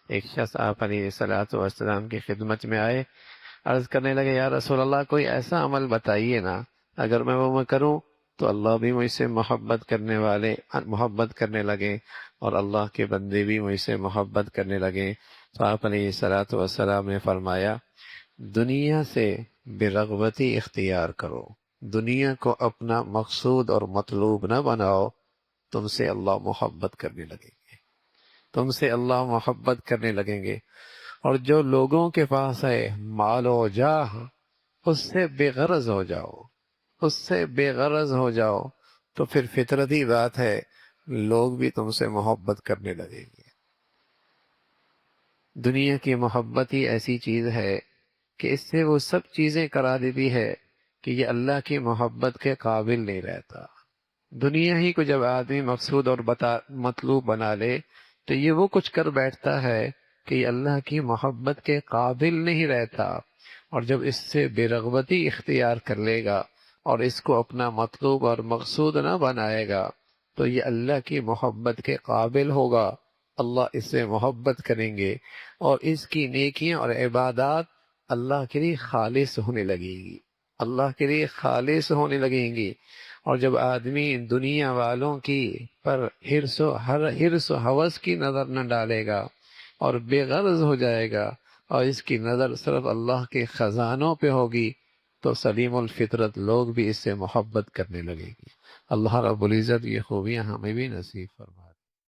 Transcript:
ایک شخص آپ علیہ الصلوۃ والسلام کی خدمت میں آئے، عرض کرنے لگے یا رسول اللہ کوئی ایسا عمل بتائیے نا، اگر میں کروں تو اللہ بھی مجھ سے محبت کرنے لگے اور اللہ کے بندے بھی مجھ سے محبت کرنے لگے۔ تو آپ علیہ الصلوۃ والسلام نے فرمایا دنیا سے برغبتی اختیار کرو، دنیا کو اپنا مقصود اور مطلوب نہ بناؤ، تم سے اللہ محبت کرنے لگیں گے، تم سے اللہ محبت کرنے لگیں گے۔ اور جو لوگوں کے پاس ہے مال و جاہ، اس سے بے غرض ہو جاؤ، اس سے بے غرض ہو جاؤ، تو پھر فطرتی بات ہے لوگ بھی تم سے محبت کرنے لگیں گے۔ دنیا کی محبت ہی ایسی چیز ہے کہ اس سے وہ سب چیزیں کرا دیتی ہے کہ یہ اللہ کی محبت کے قابل نہیں رہتا۔ دنیا ہی کو جب آدمی مقصود اور مطلوب بنا لے تو یہ وہ کچھ کر بیٹھتا ہے کہ یہ اللہ کی محبت کے قابل نہیں رہتا، اور جب اس سے بے رغبتی اختیار کر لے گا اور اس کو اپنا مطلوب اور مقصود نہ بنائے گا تو یہ اللہ کی محبت کے قابل ہوگا، اللہ اس سے محبت کریں گے اور اس کی نیکیاں اور عبادات اللہ کے لیے خالص ہونے لگے گی، اللہ کے لیے خالص ہونے لگیں گی۔ اور جب آدمی دنیا والوں کی پر حرص و ہوس کی نظر نہ ڈالے گا اور بے غرض ہو جائے گا اور اس کی نظر صرف اللہ کے خزانوں پہ ہوگی تو سلیم الفطرت لوگ بھی اس سے محبت کرنے لگے گی۔ اللہ رب العزت یہ خوبیاں ہمیں بھی نصیب فرمائے۔